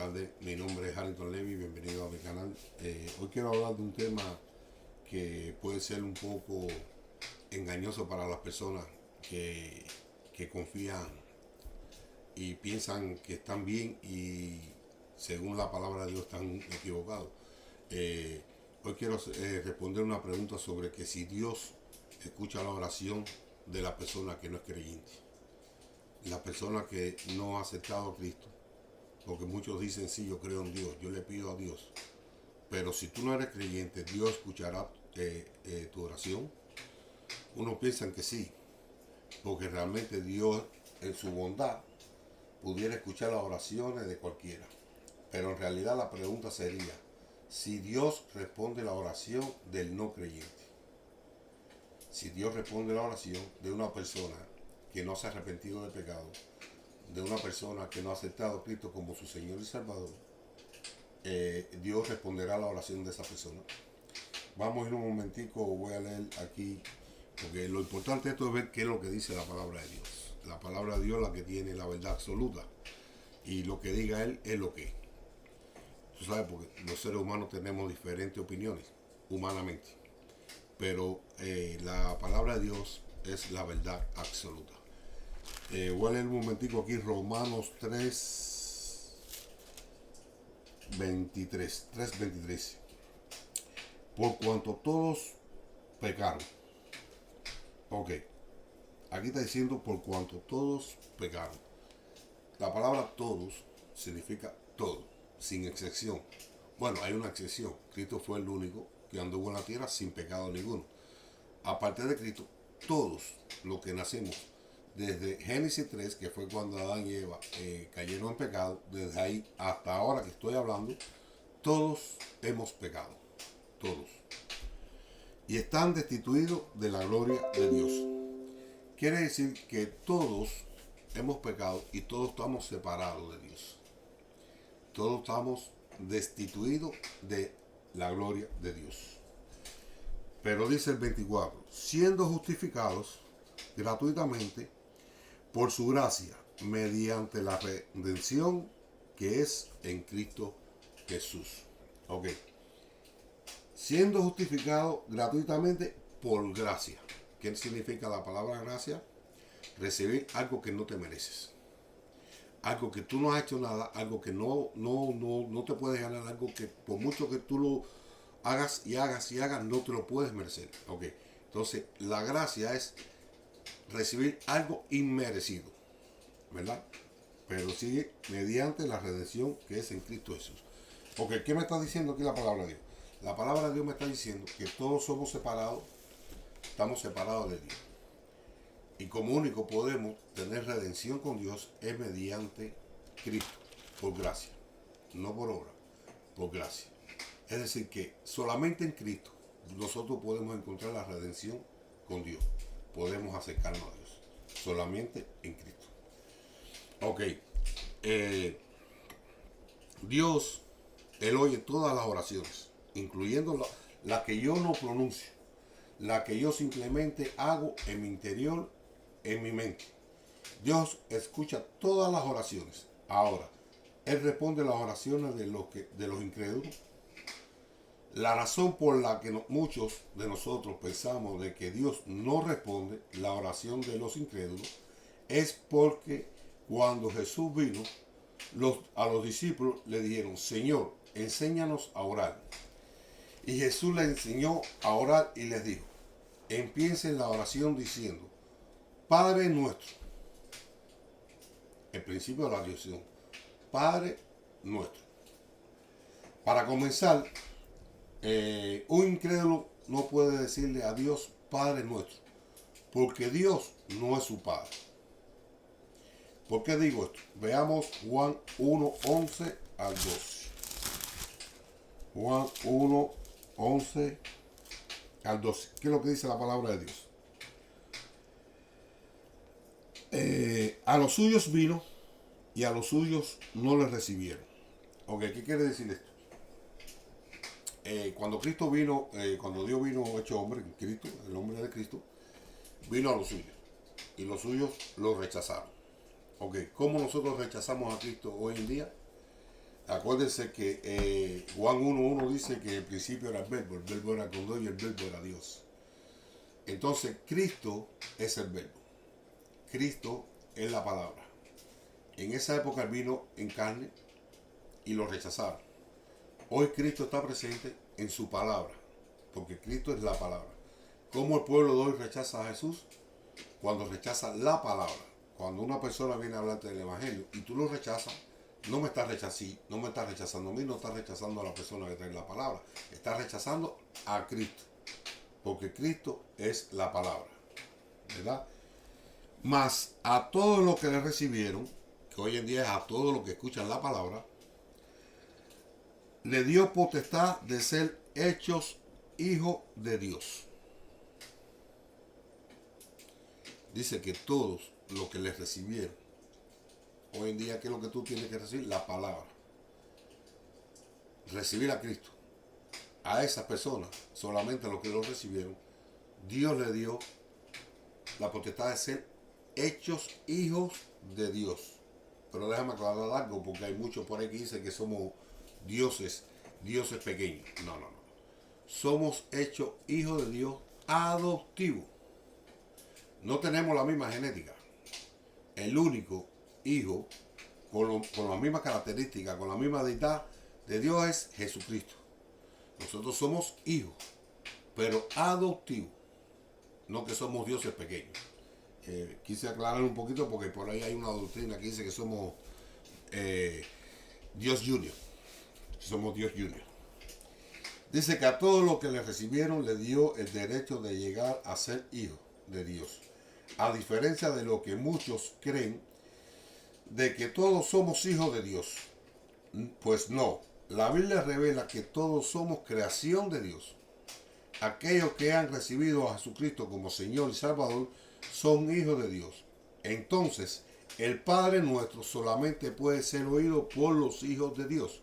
tardes. Mi nombre es Harrington Levy, bienvenido a mi canal. Hoy quiero hablar de un tema que puede ser un poco engañoso para las personas que confían y piensan que están bien y según la palabra de Dios están equivocados. Hoy quiero responder una pregunta sobre que si Dios escucha la oración de la persona que no es creyente, la persona que no ha aceptado a Cristo. Porque muchos dicen, sí, yo creo en Dios, yo le pido a Dios. Pero si tú no eres creyente, Dios escuchará tu oración. Uno piensa que sí, porque realmente Dios en su bondad pudiera escuchar las oraciones de cualquiera. Pero en realidad la pregunta sería, si Dios responde la oración del no creyente. Si Dios responde la oración de una persona que no se ha arrepentido del pecado, de una persona que no ha aceptado a Cristo como su Señor y Salvador, Dios responderá a la oración de esa persona. Vamos a ir un momentico, voy a leer aquí, porque lo importante de esto es ver qué es lo que dice la palabra de Dios. La palabra de Dios es la que tiene la verdad absoluta, y lo que diga Él es lo que es. Tú sabes, porque los seres humanos tenemos diferentes opiniones, humanamente, pero la palabra de Dios es la verdad absoluta. Voy a leer un momentico aquí Romanos 3:23. Por cuanto todos pecaron. Ok, aquí está diciendo por cuanto todos pecaron. La palabra todos significa todo, sin excepción. Bueno, hay una excepción. Cristo fue el único que anduvo en la tierra sin pecado ninguno. Aparte de Cristo, todos los que nacemos desde Génesis 3, que fue cuando Adán y Eva cayeron en pecado, desde ahí hasta ahora que estoy hablando, todos hemos pecado, todos. Y están destituidos de la gloria de Dios. Quiere decir que todos hemos pecado y todos estamos separados de Dios. Todos estamos destituidos de la gloria de Dios. Pero dice el 24, siendo justificados gratuitamente por su gracia, mediante la redención que es en Cristo Jesús. Ok. Siendo justificado gratuitamente por gracia. ¿Qué significa la palabra gracia? Recibir algo que no te mereces. Algo que tú no has hecho nada, algo que no te puedes ganar, algo que por mucho que tú lo hagas y hagas y hagas, no te lo puedes merecer. Ok. Entonces, la gracia es recibir algo inmerecido, ¿verdad? Pero sigue mediante la redención que es en Cristo Jesús. Ok, ¿qué me está diciendo aquí la palabra de Dios? La palabra de Dios me está diciendo que todos somos separados, estamos separados de Dios. Y como único podemos tener redención con Dios es mediante Cristo, por gracia, no por obra, por gracia. Es decir, que solamente en Cristo nosotros podemos encontrar la redención con Dios. Podemos acercarnos a Dios. Solamente en Cristo. Ok. Dios, Él oye todas las oraciones, incluyendo las que yo no pronuncio, las que yo simplemente hago en mi interior, en mi mente. Dios escucha todas las oraciones. Ahora, Él responde las oraciones de los incrédulos. La razón por la que muchos de nosotros pensamos de que Dios no responde la oración de los incrédulos es porque cuando Jesús vino, a los discípulos le dijeron, Señor, enséñanos a orar. Y Jesús les enseñó a orar y les dijo, empiecen la oración diciendo, Padre nuestro, el principio de la oración, Padre nuestro. Para comenzar, un incrédulo no puede decirle a Dios Padre nuestro, porque Dios no es su Padre. ¿Por qué digo esto? Veamos Juan 1:11 al 12. Juan 1:11 al 12. ¿Qué es lo que dice la palabra de Dios? A los suyos vino y a los suyos no les recibieron. Ok, ¿qué quiere decir esto? Cuando Cristo vino, cuando Dios vino hecho hombre, Cristo, el hombre de Cristo, vino a los suyos y los suyos lo rechazaron. Ok, ¿cómo nosotros rechazamos a Cristo hoy en día? Acuérdense que Juan 1.1 dice que el principio era el verbo era con Dios y el verbo era Dios. Entonces, Cristo es el verbo. Cristo es la palabra. En esa época él vino en carne y lo rechazaron. Hoy Cristo está presente en su palabra, porque Cristo es la palabra. ¿Cómo el pueblo de hoy rechaza a Jesús? Cuando rechaza la palabra. Cuando una persona viene a hablarte del evangelio y tú lo rechazas, no me estás rechazando a mí, no estás rechazando a la persona que trae la palabra. Estás rechazando a Cristo, porque Cristo es la palabra, ¿verdad? Mas a todos los que le recibieron, que hoy en día es a todos los que escuchan la palabra, le dio potestad de ser hechos hijos de Dios. Dice que todos los que le recibieron, hoy en día, ¿qué es lo que tú tienes que recibir? La palabra. Recibir a Cristo. A esas personas, solamente a los que lo recibieron, Dios le dio la potestad de ser hechos hijos de Dios. Pero déjame aclarar algo, porque hay muchos por ahí que dicen que somos dioses pequeños. No. Somos hechos hijos de Dios adoptivos. No tenemos la misma genética. El único hijo con las mismas características, con la misma deidad de Dios es Jesucristo. Nosotros somos hijos, pero adoptivos. No que somos dioses pequeños. Quise aclarar un poquito porque por ahí hay una doctrina que dice que somos Dios Junior. Somos Dios Junior. Dice que a todos los que le recibieron le dio el derecho de llegar a ser hijos de Dios. A diferencia de lo que muchos creen, de que todos somos hijos de Dios. Pues no. La Biblia revela que todos somos creación de Dios. Aquellos que han recibido a Jesucristo como Señor y Salvador son hijos de Dios. Entonces, el Padre nuestro solamente puede ser oído por los hijos de Dios.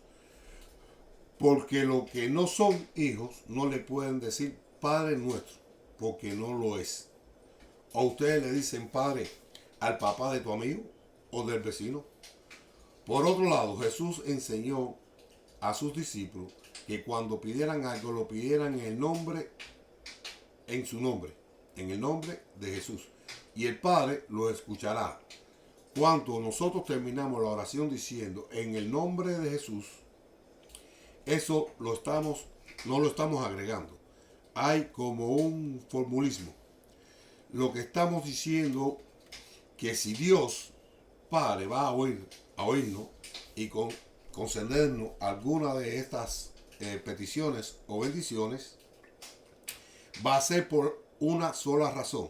Porque los que no son hijos no le pueden decir Padre nuestro, porque no lo es. O ustedes le dicen Padre al papá de tu amigo o del vecino. Por otro lado, Jesús enseñó a sus discípulos que cuando pidieran algo lo pidieran en su nombre, en el nombre de Jesús. Y el Padre lo escuchará. Cuando nosotros terminamos la oración diciendo en el nombre de Jesús, eso no lo estamos agregando. Hay como un formulismo. Lo que estamos diciendo que si Dios Padre va a oírnos y concedernos alguna de estas peticiones o bendiciones, va a ser por una sola razón,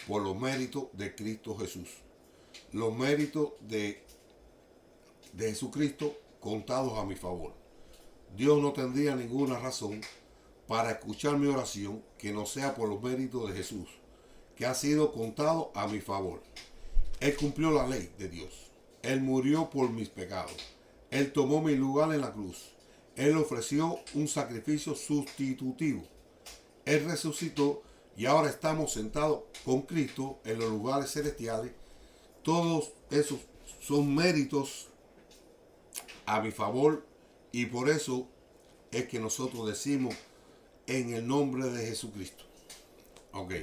por los méritos de Cristo Jesús. Los méritos de Jesucristo contados a mi favor. Dios no tendría ninguna razón para escuchar mi oración que no sea por los méritos de Jesús, que ha sido contado a mi favor. Él cumplió la ley de Dios. Él murió por mis pecados. Él tomó mi lugar en la cruz. Él ofreció un sacrificio sustitutivo. Él resucitó y ahora estamos sentados con Cristo en los lugares celestiales. Todos esos son méritos a mi favor y por eso es que nosotros decimos en el nombre de Jesucristo. Ok.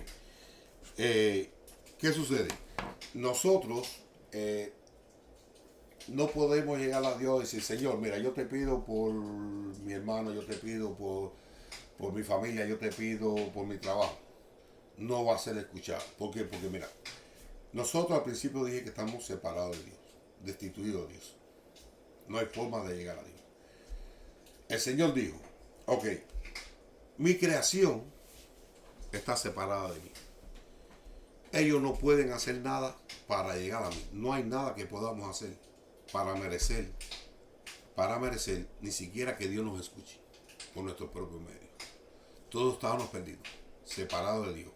¿Qué sucede? Nosotros no podemos llegar a Dios y decir, Señor, mira, yo te pido por mi hermano, yo te pido por mi familia, yo te pido por mi trabajo. No va a ser escuchado. ¿Por qué? Porque mira, nosotros al principio dije que estamos separados de Dios, destituidos de Dios. No hay forma de llegar a Dios. El Señor dijo, ok, mi creación está separada de mí. Ellos no pueden hacer nada para llegar a mí. No hay nada que podamos hacer para merecer ni siquiera que Dios nos escuche por nuestros propios medios. Todos estábamos perdidos, separados de Dios.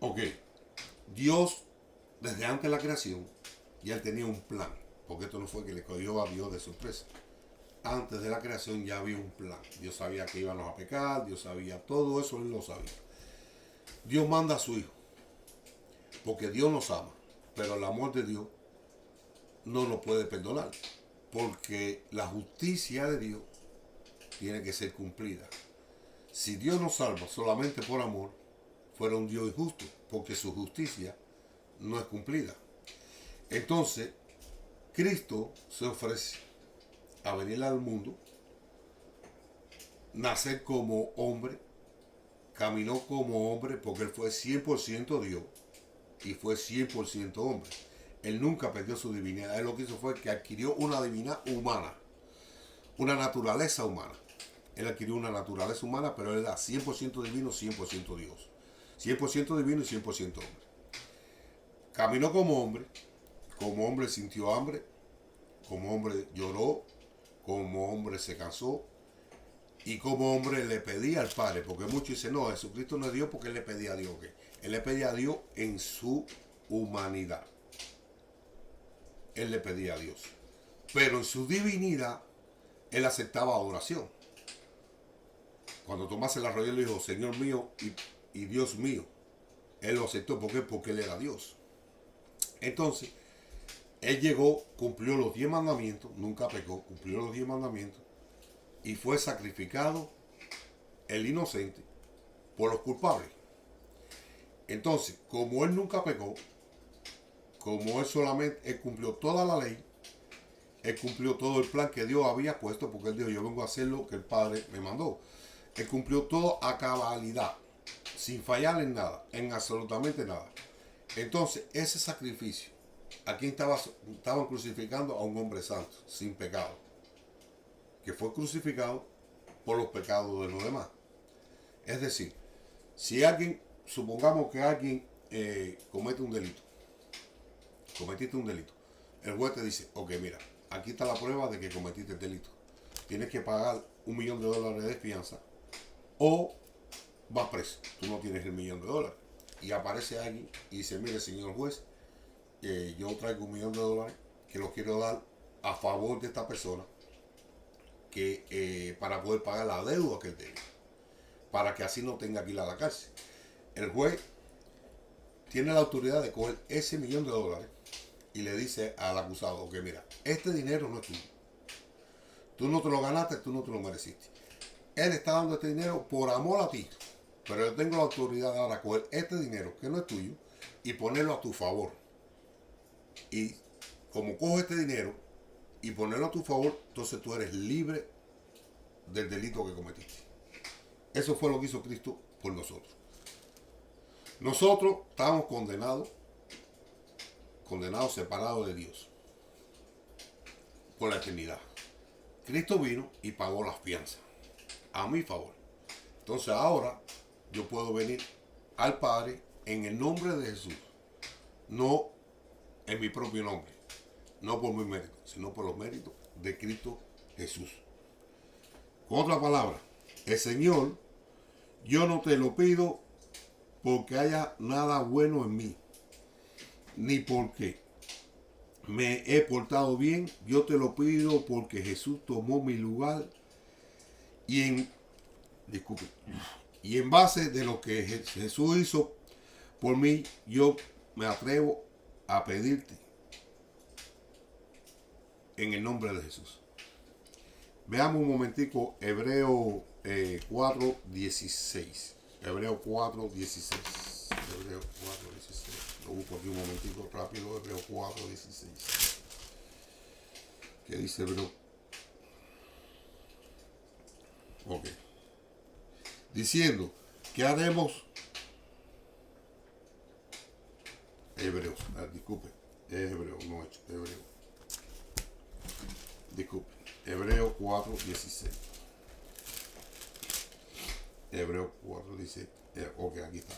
Ok, Dios, desde antes de la creación, ya él tenía un plan, porque esto no fue que le cogió a Dios de sorpresa. Antes de la creación ya había un plan. Dios sabía que íbamos a pecar, Dios sabía todo eso, él lo sabía. Dios manda a su Hijo, porque Dios nos ama, pero el amor de Dios no nos puede perdonar. Porque la justicia de Dios tiene que ser cumplida. Si Dios nos salva solamente por amor, fuera un Dios injusto, porque su justicia no es cumplida. Entonces, Cristo se ofrece a venir al mundo, nacer como hombre, caminó como hombre porque él fue 100% Dios y fue 100% hombre. Él nunca perdió su divinidad. Él lo que hizo fue que adquirió una divinidad humana, una naturaleza humana. Él adquirió una naturaleza humana, pero él era 100% divino, 100% Dios. 100% divino y 100% hombre. Caminó como hombre sintió hambre, como hombre lloró, como hombre se cansó y como hombre le pedía al Padre, porque muchos dicen, no, Jesucristo no es Dios porque él le pedía a Dios. ¿Qué? Él le pedía a Dios en su humanidad. Él le pedía a Dios. Pero en su divinidad, él aceptaba oración. Cuando Tomás se la arrodilló, le dijo, Señor mío y Dios mío. Él lo aceptó. ¿Por qué? Porque él era Dios. Entonces, él llegó, cumplió los 10 mandamientos, nunca pecó, cumplió los 10 mandamientos y fue sacrificado el inocente por los culpables. Entonces, como él nunca pecó, como él cumplió toda la ley, él cumplió todo el plan que Dios había puesto, porque él dijo, yo vengo a hacer lo que el Padre me mandó. Él cumplió todo a cabalidad, sin fallar en nada, en absolutamente nada. Entonces, ese sacrificio, ¿a quién estaban crucificando? A un hombre santo, sin pecado, que fue crucificado por los pecados de los demás. Es decir, si alguien, supongamos que alguien comete un delito, cometiste un delito, el juez te dice, ok, mira, aquí está la prueba de que cometiste el delito. Tienes que pagar $1.000.000 de fianza o vas preso. Tú no tienes el $1.000.000. Y aparece alguien y dice, mire, señor juez, yo traigo $1.000.000 que lo quiero dar a favor de esta persona que para poder pagar la deuda que él debe, para que así no tenga que ir a la cárcel. El juez tiene la autoridad de coger ese $1.000.000 y le dice al acusado que mira, este dinero no es tuyo. Tú no te lo ganaste, tú no te lo mereciste. Él está dando este dinero por amor a ti. Pero yo tengo la autoridad de ahora coger este dinero que no es tuyo y ponerlo a tu favor. Y como cojo este dinero y ponerlo a tu favor, entonces tú eres libre del delito que cometiste. Eso fue lo que hizo Cristo por nosotros. Nosotros estábamos condenados separados de Dios por la eternidad. Cristo vino y pagó las fianzas a mi favor. Entonces ahora yo puedo venir al Padre en el nombre de Jesús, no en mi propio nombre, no por mi mérito, sino por los méritos de Cristo Jesús. Con otra palabra, el Señor, yo no te lo pido porque haya nada bueno en mí, ni porque me he portado bien, yo te lo pido porque Jesús tomó mi lugar y en base de lo que Jesús hizo por mí, yo me atrevo a pedirte en el nombre de Jesús. Veamos un momentico Hebreo 4:16. Hebreo 4:16. Hebreo 4:16. Lo busco aquí un momentico rápido. Hebreo 4:16. ¿Qué dice Hebreo? Ok. Diciendo, ¿qué haremos? Hebreos, disculpe, es hebreo, no hecho, hebreo. Disculpe, Hebreo 4:16. Hebreo 4:16. Ok, aquí está.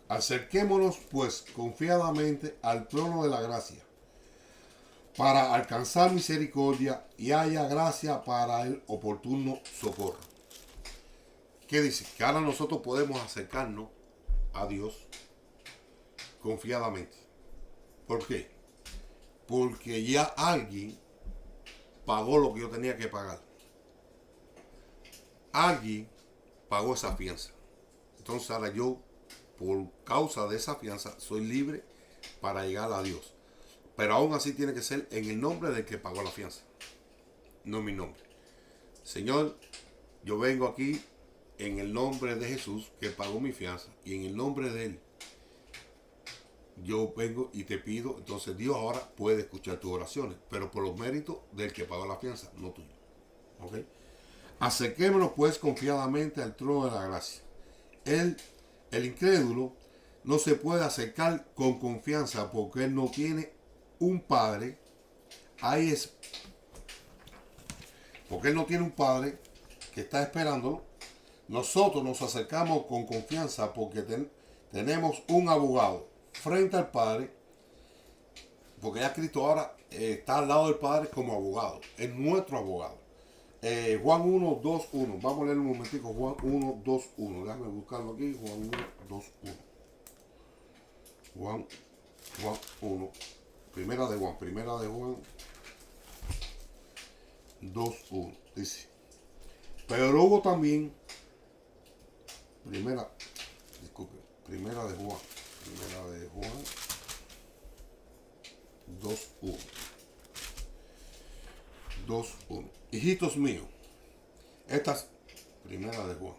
Acerquémonos pues confiadamente al trono de la gracia para alcanzar misericordia y haya gracia para el oportuno socorro. ¿Qué dice? Que ahora nosotros podemos acercarnos a Dios confiadamente. ¿Por qué? Porque ya alguien pagó lo que yo tenía que pagar. Alguien pagó esa fianza. Entonces ahora yo, por causa de esa fianza, soy libre para llegar a Dios. Pero aún así tiene que ser en el nombre del que pagó la fianza, no en mi nombre. Señor, yo vengo aquí en el nombre de Jesús que pagó mi fianza y en el nombre de Él yo vengo y te pido. Entonces Dios ahora puede escuchar tus oraciones, pero por los méritos del que pagó la fianza, no tuyo. ¿Ok? Acerquémonos pues confiadamente al trono de la gracia. El incrédulo no se puede acercar con confianza porque él no tiene un padre. Ahí es porque él no tiene un padre que está esperándolo. Nosotros nos acercamos con confianza porque tenemos un abogado frente al Padre, porque ya Cristo ahora está al lado del Padre como abogado, es nuestro abogado. Juan 1, 2, 1. Vamos a leer un momentico. Juan 1, 2, 1. Déjame buscarlo aquí. Juan 1, 2, 1. Juan 1. Primera de Juan 2, 1. Dice. Pero hubo también. Primera de Juan 2, 1. 2, 1. Hijitos míos, estas, primera de Juan.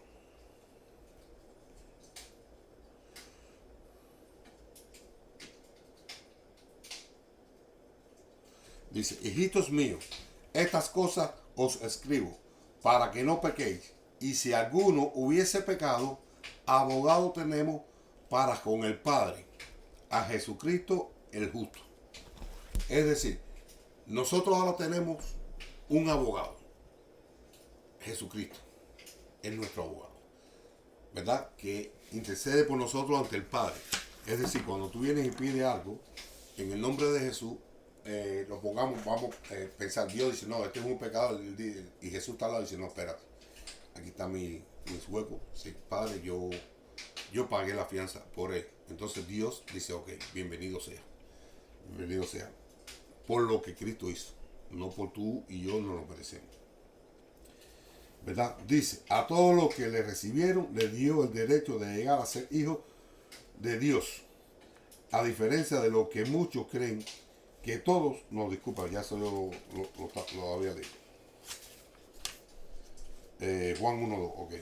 Dice, hijitos míos, estas cosas os escribo para que no pequéis. Y si alguno hubiese pecado, abogado tenemos para con el Padre, a Jesucristo el justo. Es decir, nosotros ahora tenemos un abogado. Jesucristo es nuestro abogado, ¿verdad? Que intercede por nosotros ante el Padre. Es decir, cuando tú vienes y pides algo, en el nombre de Jesús, lo pongamos, vamos a pensar, Dios dice, no, este es un pecado, y Jesús está al lado y dice, no, espérate, aquí está mis huecos. Sí, Padre, yo pagué la fianza por él. Entonces Dios dice, ok, bienvenido sea, por lo que Cristo hizo, no por tú y yo no lo merecemos. ¿Verdad? Dice, a todos los que le recibieron, le dio el derecho de llegar a ser hijos de Dios. A diferencia de lo que muchos creen, que todos, no, disculpa, ya se lo había dicho. Juan 1:2, ok.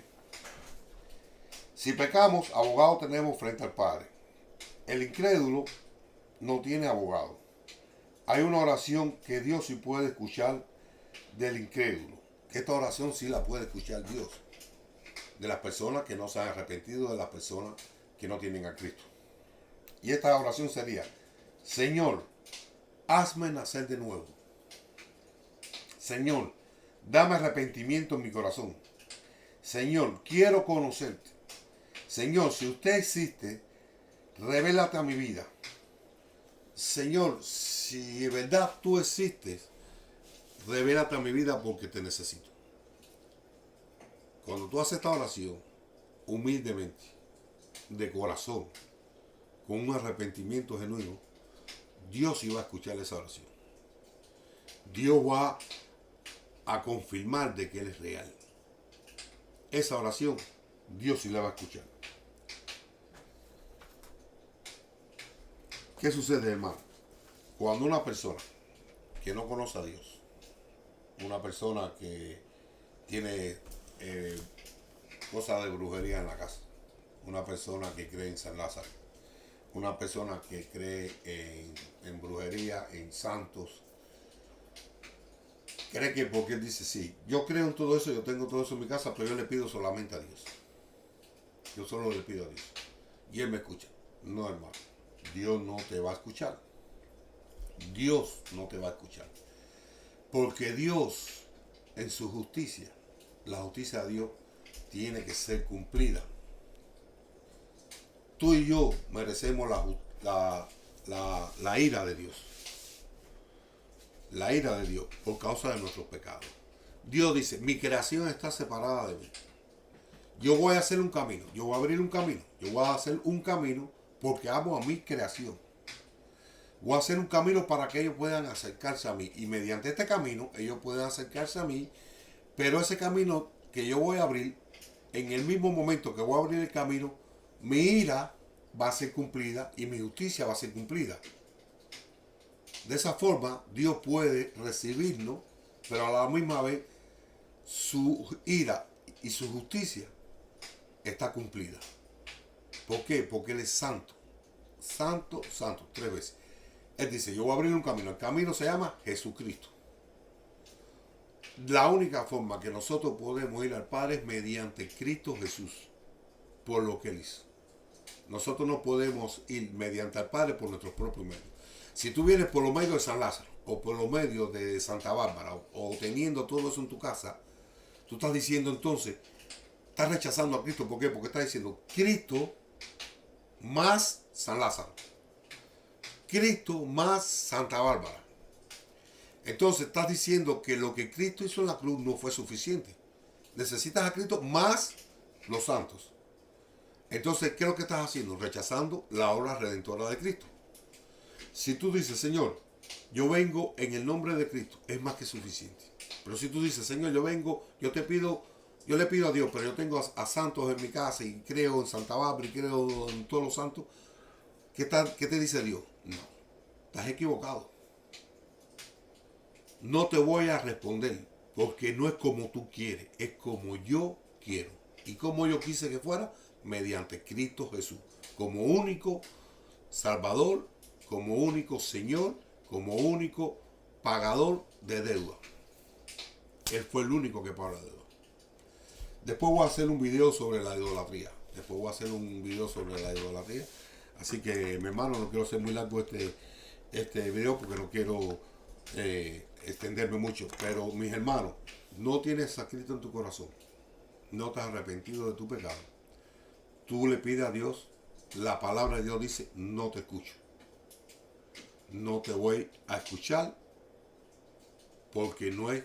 Si pecamos, abogado tenemos frente al Padre. El incrédulo no tiene abogado. Hay una oración que Dios sí puede escuchar del incrédulo. Esta oración sí la puede escuchar Dios. De las personas que no se han arrepentido, de las personas que no tienen a Cristo. Y esta oración sería, Señor, hazme nacer de nuevo. Señor, dame arrepentimiento en mi corazón. Señor, quiero conocerte. Señor, si usted existe, revélate a mi vida. Señor, si de verdad tú existes, revélate a mi vida porque te necesito. Cuando tú haces esta oración, humildemente, de corazón, con un arrepentimiento genuino, Dios iba a escuchar esa oración. Dios va a confirmar de que Él es real. Esa oración, Dios sí la va a escuchar. ¿Qué sucede, hermano? Cuando una persona que no conoce a Dios, una persona que tiene cosas de brujería en la casa, una persona que cree en San Lázaro, una persona que cree en brujería, en santos, cree que porque él dice, sí, yo creo en todo eso, yo tengo todo eso en mi casa, pero yo le pido solamente a Dios. Yo solo le pido a Dios. Y Él me escucha. No, hermano. Dios no te va a escuchar. Dios no te va a escuchar. Porque Dios, en su justicia, la justicia de Dios tiene que ser cumplida. Tú y yo merecemos la ira de Dios. La ira de Dios por causa de nuestros pecados. Dios dice, mi creación está separada de mí. Yo voy a hacer un camino, yo voy a abrir un camino, yo voy a hacer un camino porque amo a mi creación. Voy a hacer un camino para que ellos puedan acercarse a mí. Y mediante este camino, ellos pueden acercarse a mí. Pero ese camino que yo voy a abrir, en el mismo momento que voy a abrir el camino, mi ira va a ser cumplida y mi justicia va a ser cumplida. De esa forma, Dios puede recibirnos, pero a la misma vez su ira y su justicia está cumplida. ¿Por qué? Porque Él es santo. Santo, santo, 3 veces. Él dice, yo voy a abrir un camino. El camino se llama Jesucristo. La única forma que nosotros podemos ir al Padre es mediante Cristo Jesús, por lo que Él hizo. Nosotros no podemos ir mediante al Padre por nuestros propios medios. Si tú vienes por los medios de San Lázaro, o por los medios de Santa Bárbara, o teniendo todo eso en tu casa, tú estás diciendo entonces, estás rechazando a Cristo. ¿Por qué? Porque estás diciendo Cristo más San Lázaro, Cristo más Santa Bárbara. Entonces estás diciendo que lo que Cristo hizo en la cruz no fue suficiente. Necesitas a Cristo más los santos. Entonces, ¿qué es lo que estás haciendo? Rechazando la obra redentora de Cristo. Si tú dices, Señor, yo vengo en el nombre de Cristo, es más que suficiente. Pero si tú dices, Señor, yo vengo, yo le pido a Dios, pero yo tengo a santos en mi casa y creo en Santa Bárbara y creo en todos los santos, ¿qué te dice Dios? No, estás equivocado. No te voy a responder, porque no es como tú quieres, es como yo quiero. Y como yo quise que fuera, mediante Cristo Jesús, como único Salvador, como único Señor, como único pagador de deuda. Él fue el único que paga la deuda. Después voy a hacer un video sobre la idolatría. Así que, mi hermano, no quiero hacer muy largo este video porque no quiero extenderme mucho. Pero, mis hermanos, no tienes a Cristo en tu corazón. No te has arrepentido de tu pecado. Tú le pides a Dios, la palabra de Dios dice, no te escucho. No te voy a escuchar porque no es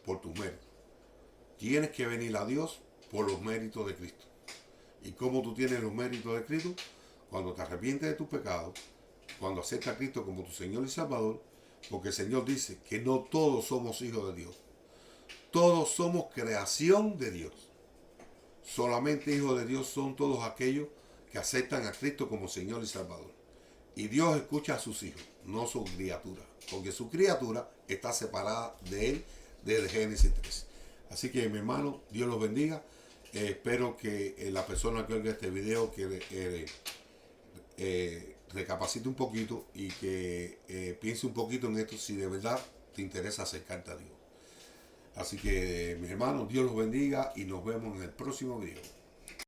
por tus méritos. Tienes que venir a Dios por los méritos de Cristo. ¿Y cómo tú tienes los méritos de Cristo? Cuando te arrepientes de tus pecados, cuando aceptas a Cristo como tu Señor y Salvador, porque el Señor dice que no todos somos hijos de Dios. Todos somos creación de Dios. Solamente hijos de Dios son todos aquellos que aceptan a Cristo como Señor y Salvador. Y Dios escucha a sus hijos, no sus criaturas, porque su criatura está separada de Él desde Génesis 3. Así que, mi hermano, Dios los bendiga. Espero que la persona que oiga este video recapacite un poquito y que piense un poquito en esto si de verdad te interesa acercarte a Dios. Así que, mis hermanos, Dios los bendiga y nos vemos en el próximo video.